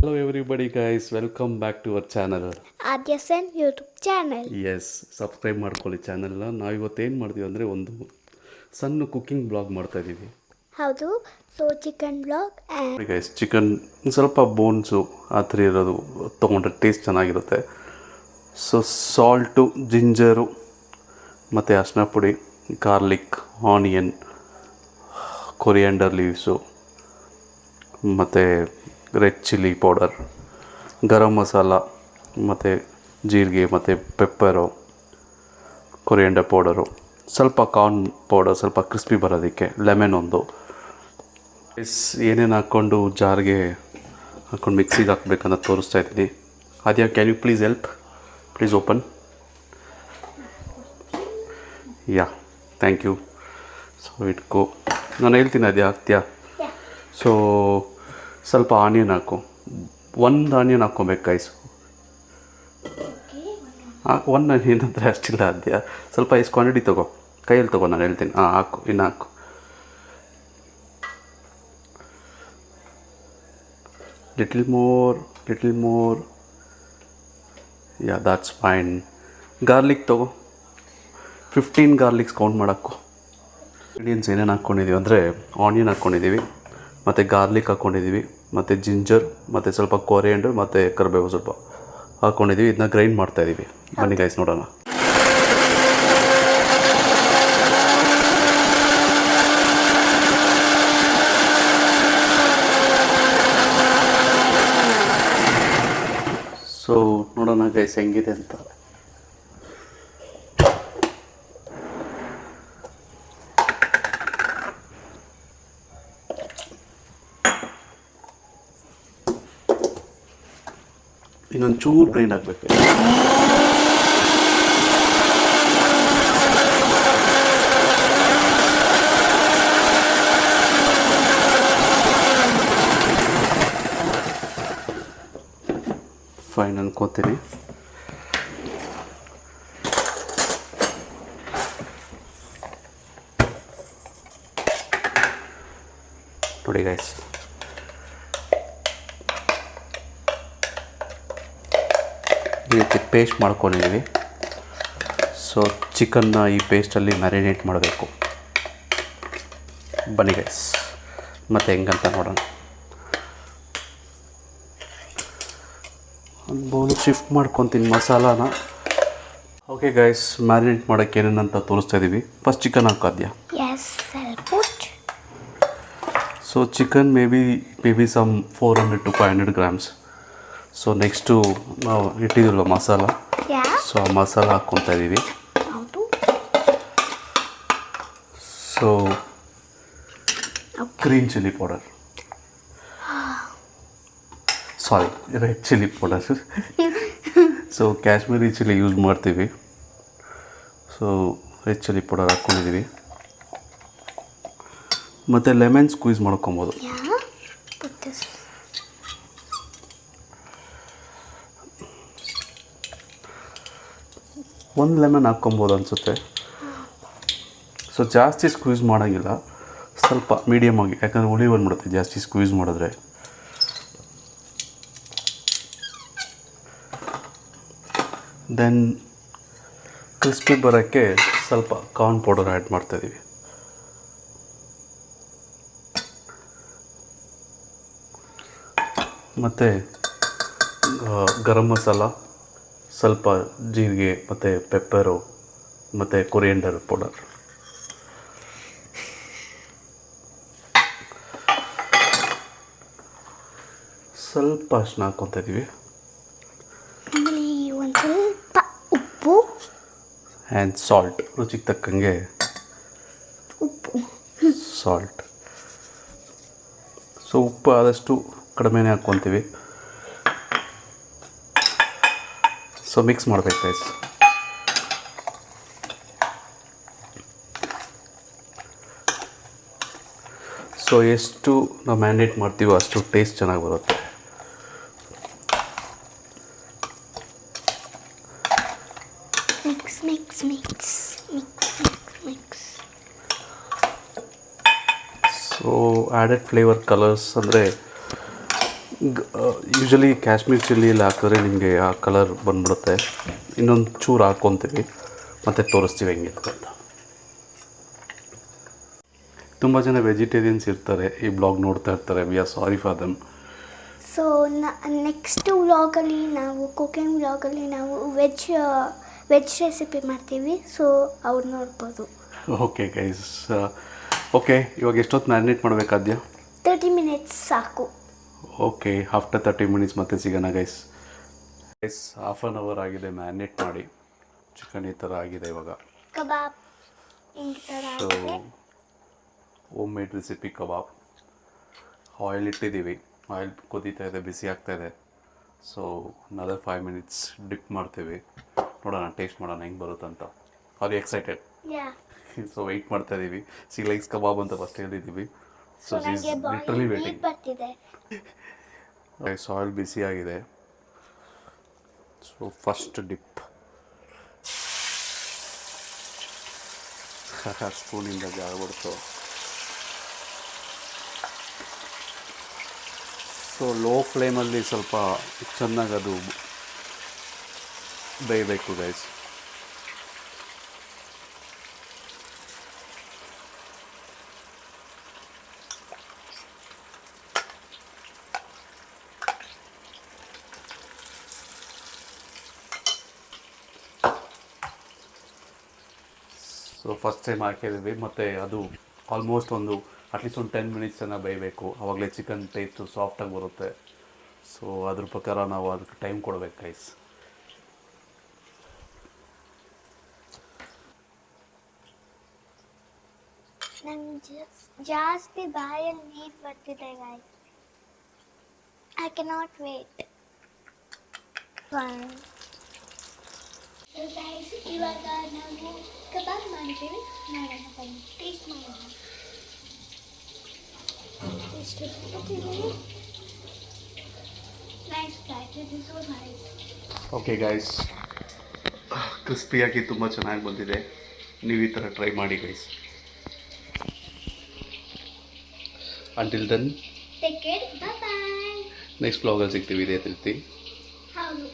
Hello everybody guys, welcome back to our channel. ಆದ್ಯಸನ್ YouTube channel. Yes, subscribe ಮಾಡ್ಕೊಳ್ಳಿ ಚಾನಲ್ನ. ನಾವು ಇವತ್ತೇನು ಮಾಡ್ತೀವಿ ಅಂದರೆ ಒಂದು ಸಣ್ಣ ಕುಕ್ಕಿಂಗ್ ಬ್ಲಾಗ್ ಮಾಡ್ತಾಯಿದ್ದೀವಿ. ಹೌದು, so chicken blog guys, chicken ಸ್ವಲ್ಪ ಬೋನ್ಸು ಆ ಥರ ಇರೋದು ತೊಗೊಂಡ್ರೆ ಟೇಸ್ಟ್ ಚೆನ್ನಾಗಿರುತ್ತೆ. ಸೊ ಸಾಲ್ಟು, ಜಿಂಜರು ಮತ್ತು ಅರಿಶಿನ ಪುಡಿ, ಗಾರ್ಲಿಕ್, ಆನಿಯನ್, ಕೊರಿಯಾಂಡರ್ ಲೀವ್ಸು ಮತ್ತು red chilli powder, garam masala ಮತ್ತು ಜೀರಿಗೆ ಮತ್ತು ಪೆಪ್ಪರು, ಕೊರಿಯಾಂಡರ್ ಪೌಡರು, ಸ್ವಲ್ಪ ಕಾರ್ನ್ ಪೌಡರ್, ಸ್ವಲ್ಪ ಕ್ರಿಸ್ಪಿ ಬರೋದಕ್ಕೆ, ಲೆಮನ್ ಒಂದು ಏನೇನು ಹಾಕ್ಕೊಂಡು ಜಾರ್ಗೆ ಹಾಕ್ಕೊಂಡು ಮಿಕ್ಸಿಗೆ ಹಾಕ್ಬೇಕಂತ ತೋರಿಸ್ತಾ ಇದ್ದೀನಿ. Adya, can you please help? Please open. Yeah, thank you. So ಇಟ್ಕೋ, ನಾನು ಹೇಳ್ತೀನಿ ಅದೇ ಹಾಕ್ತೀಯಾ? ಸೊ ಸ್ವಲ್ಪ ಆನಿಯನ್ ಹಾಕು, ಒಂದು ಆನಿಯನ್ ಹಾಕ್ಕೊಬೇಕು ಗೈಸ್. ಒಂದು ಆನಿಯನ್ ಅಂದರೆ ಅಷ್ಟಿಲ್ಲ ಅದ್ಯಾ, ಸ್ವಲ್ಪ ಎಷ್ಟು ಕ್ವಾಂಟಿಟಿ ತೊಗೋ, ಕೈಯಲ್ಲಿ ತೊಗೋ, ನಾನು ಹೇಳ್ತೀನಿ. ಹಾಕು, ಇನ್ನು ಹಾಕು. Little more. Yeah, that's fine. Garlic ತೊಗೋ, 15 ಗಾರ್ಲಿಕ್ಸ್ ಕೌಂಟ್ ಮಾಡೋಕ್ಕು. ಇಂಗ್ರೀಡಿಯೆಂಟ್ಸ್ ಏನೇನು ಹಾಕ್ಕೊಂಡಿದ್ದೀವಿ ಅಂದರೆ ಆನಿಯನ್ ಹಾಕ್ಕೊಂಡಿದ್ದೀವಿ, ಮತ್ತು ಗಾರ್ಲಿಕ್ ಹಾಕ್ಕೊಂಡಿದ್ದೀವಿ, ಮತ್ತು ಜಿಂಜರ್, ಮತ್ತು ಸ್ವಲ್ಪ ಕೊರಿಯಾಂಡರ್ ಮತ್ತು ಕರಿಬೇವು ಸ್ವಲ್ಪ ಹಾಕ್ಕೊಂಡಿದ್ದೀವಿ. ಇದನ್ನ ಗ್ರೈಂಡ್ ಮಾಡ್ತಾಯಿದ್ದೀವಿ. ಬನ್ನಿ ಗೈಸ್ ನೋಡೋಣ. ಸೊ ನೋಡೋಣ ಗೈಸ್ ಹೆಂಗಿದೆ ಅಂತ. ಇನ್ನೊಂದು ಚೂರು ಗ್ರೈಂಡ್ ಆಗಬೇಕು. ಫೈನ್ ಅನ್ಕೋತೀನಿ. ನೋಡಿ ಗೈಸ್, ಈ ರೀತಿ ಪೇಸ್ಟ್ ಮಾಡ್ಕೊಂಡಿದ್ದೀವಿ. ಸೊ ಚಿಕನ್ನ ಈ ಪೇಸ್ಟಲ್ಲಿ ಮ್ಯಾರಿನೇಟ್ ಮಾಡಬೇಕು. ಬನ್ನಿ ಗೈಸ್, ಮತ್ತು ಹೆಂಗಂತ ನೋಡೋಣ. ಒಂದು ಬೌಲು ಶಿಫ್ಟ್ ಮಾಡ್ಕೊತೀನಿ ಮಸಾಲಾನ. ಓಕೆ ಗೈಸ್, ಮ್ಯಾರಿನೇಟ್ ಮಾಡೋಕ್ಕೆ ಏನೇನಂತ ತೋರಿಸ್ತಾ ಇದ್ದೀವಿ. ಫಸ್ಟ್ ಚಿಕನ್ ಹಾಕೋದ್ಯಾ? So chicken may be some 400 to 500 grams. So next ನಾವು ಇಟ್ಟಿದ್ದೀವಲ್ಲ ಮಸಾಲ, ಸೊ ಆ ಮಸಾಲ ಹಾಕ್ಕೊತಾ ಇದ್ದೀವಿ. So green chilli powder, sorry red chilli powder. So Kashmiri chilli use ಮಾಡ್ತೀವಿ. ಸೊ ರೆಡ್ ಚಿಲ್ಲಿ ಪೌಡರ್ ಹಾಕ್ಕೊಂಡಿದ್ದೀವಿ. ಮತ್ತು ಲೆಮನ್ ಸ್ಕ್ವೀಸ್ ಮಾಡ್ಕೊಬೋದು. ಒಂದು ಲೆಮನ್ ಹಾಕ್ಕೊಬೋದು ಅನಿಸುತ್ತೆ. ಸೊ ಜಾಸ್ತಿ ಸ್ಕ್ವೀಸ್ ಮಾಡೋಂಗಿಲ್ಲ, ಸ್ವಲ್ಪ ಮೀಡಿಯಮ್ ಆಗಿ, ಯಾಕಂದರೆ ಹುಳಿ ಬಂದ್ಬಿಡುತ್ತೆ ಜಾಸ್ತಿ ಸ್ಕ್ವೀಸ್ ಮಾಡಿದ್ರೆ. ದೆನ್ ಕ್ರಿಸ್ಪಿ ಬರೋಕ್ಕೆ ಸ್ವಲ್ಪ ಕಾರ್ನ್ ಪೌಡರ್ ಆ್ಯಡ್ ಮಾಡ್ತಾಯಿದ್ದೀವಿ. ಮತ್ತು ಗರಂ ಮಸಾಲ, ಸ್ವಲ್ಪ ಜೀರಿಗೆ ಮತ್ತು ಪೆಪ್ಪರು ಮತ್ತು ಕೊರಿಯಾಂಡರ್ ಪೌಡರ್. ಸ್ವಲ್ಪ ಅರಿಶಿನ ಹಾಕ್ಕೊತಾ ಇದ್ದೀವಿ. ಒಂದು ಸ್ವಲ್ಪ ಉಪ್ಪು ಆ್ಯಂಡ್ ಸಾಲ್ಟ್, ರುಚಿಗೆ ತಕ್ಕಂಗೆ ಉಪ್ಪು, ಸಾಲ್ಟ್. ಸೊ ಉಪ್ಪು ಆದಷ್ಟು ಕಡಿಮೆನೇ ಹಾಕ್ಕೊತೀವಿ. ಸೊ ಮಿಕ್ಸ್ ಮಾಡಬೇಕು ಗೈಸ್. ಸೊ ಎಷ್ಟು ನಾವು ಮ್ಯಾರಿನೇಟ್ ಮಾಡ್ತೀವೋ ಅಷ್ಟು ಟೇಸ್ಟ್ ಚೆನ್ನಾಗಿ ಬರುತ್ತೆ. ಸೊ ಆ್ಯಡೆಡ್ ಫ್ಲೇವರ್ ಕಲರ್ಸ್ ಅಂದರೆ ಯೂಶಲಿ ಕಾಶ್ಮೀರ್ ಚಿಲ್ಲಿಯಲ್ಲಿ ಹಾಕಿದ್ರೆ ನಿಮಗೆ ಆ ಕಲರ್ ಬಂದ್ಬಿಡುತ್ತೆ. ಇನ್ನೊಂದು ಚೂರು ಹಾಕ್ಕೊತೀವಿ ಮತ್ತು ತೋರಿಸ್ತೀವಿ ಹೆಂಗಿತ್ತು ಅಂತ. ತುಂಬ ಜನ ವೆಜಿಟೇರಿಯನ್ಸ್ ಇರ್ತಾರೆ, ಈ ಬ್ಲಾಗ್ ನೋಡ್ತಾ ಇರ್ತಾರೆ. We are sorry for them. So next ವ್ಲಾಗಲ್ಲಿ ನಾವು ಕುಕಿಂಗ್ ವ್ಲಾಗಲ್ಲಿ ನಾವು ವೆಜ್ ರೆಸಿಪಿ ಮಾಡ್ತೀವಿ. ಸೊ ಅವ್ರು ನೋಡ್ಬೋದು. ಓಕೆ ಗೈಸ್, ಓಕೆ ಇವಾಗ ಎಷ್ಟೊತ್ತು ಮ್ಯಾರಿನೇಟ್ ಮಾಡಬೇಕಾದ್ಯ? 30 ಮಿನಿಟ್ಸ್ ಸಾಕು. ಓಕೆ, ಆಫ್ಟರ್ 30 ಮಿನಿಟ್ಸ್ ಮತ್ತೆ ಸಿಗೋಣ ಗೈಸ್. ಹಾಫ್ ಆನ್ ಅವರ್ ಆಗಿದೆ ಮ್ಯಾರಿನೇಟ್ ಮಾಡಿ. ಚಿಕನ್ ಈ ಥರ ಆಗಿದೆ ಇವಾಗ. ಕಬಾಬ್ ಈ ಥರ ಸೊ ಆಗಿದೆ. ಹೋಮ್ ಮೇಡ್ ರೆಸಿಪಿ ಕಬಾಬ್. ಆಯಿಲ್ ಇಟ್ಟಿದ್ದೀವಿ, ಆಯಿಲ್ ಕುದೀತಾ ಇದೆ, ಬಿಸಿ ಆಗ್ತಾಯಿದೆ. ಸೊ another 5 ಮಿನಿಟ್ಸ್ ಡಿಪ್ ಮಾಡ್ತೀವಿ. ನೋಡೋಣ, ಟೇಸ್ಟ್ ಮಾಡೋಣ ಹೆಂಗೆ ಬರುತ್ತಂತ. Are you excited? Yeah. So wait ಮಾಡ್ತಾ ಇದ್ದೀವಿ. ಸಿ ಲೈಕ್ಸ್ ಕಬಾಬ್ ಅಂತ ಫಸ್ಟ್ ಹೇಳಿದ್ದೀವಿ. ಸೊ ನನಗೆ ಲಿಟ್ರಲಿ ನೀರು ವೇಟಿಂಗ್. ಬರ್ತಿದೆ. ಆಯಿಲ್ ಬಿಸಿ ಆಗಿದೆ. So first drip. ಸ್ಪೂನಿಂದ ಜಾಗ ಬಿಡ್ತು. ಸೊ ಲೋ ಫ್ಲೇಮಲ್ಲಿ ಸ್ವಲ್ಪ ಚೆನ್ನಾಗಿ ಅದು ಬೇಯಬೇಕು ಗೈಸ್. ಸೊ ಫಸ್ಟ್ ಟೈಮ್ ಹಾಕಿದ್ದೀವಿ, ಮತ್ತು ಅದು ಆಲ್ಮೋಸ್ಟ್ ಅಟ್ಲೀಸ್ಟ್ ಒಂದು 10 ಮಿನಿಟ್ಸ್ ಚೆನ್ನಾಗಿ ಬೇಯಬೇಕು. ಆವಾಗಲೇ ಚಿಕನ್ ಟೇಸ್ಟು ಸಾಫ್ಟಾಗಿ ಬರುತ್ತೆ. ಸೊ ಅದ್ರ ಪ್ರಕಾರ ನಾವು ಅದಕ್ಕೆ ಟೈಮ್ ಕೊಡ್ಬೇಕು ಗೈಸ್. ನಂಗೆ ಜಾಸ್ತಿ ಬಾಯಲ್ಲಿ ನೀರು ಬರ್ತಿದೆ guys. I cannot wait. Guys ಇವಾಗ ನಾವು ಕಬಾಬ್ ಮಾಡಿದ್ದೀವಿ. ನೋಡೋಣ ಬನ್ನಿ, ಟೇಸ್ಟ್ ಮಾಡೋಣ. ಎಷ್ಟು nice guys, it is so nice. Okay guys, ಕ್ರಿಸ್ಪಿಯಾಗಿ ತುಂಬ ಚೆನ್ನಾಗಿ ಬಂದಿದೆ. ನೀವು ಈ ಥರ ಟ್ರೈ ಮಾಡಿ guys. Until then take care, bye bye. Next ಬ್ಲಾಗಲ್ಲಿ ಸಿಗ್ತೀವಿ ಇದೇ ರೀತಿ. ಹೌದು.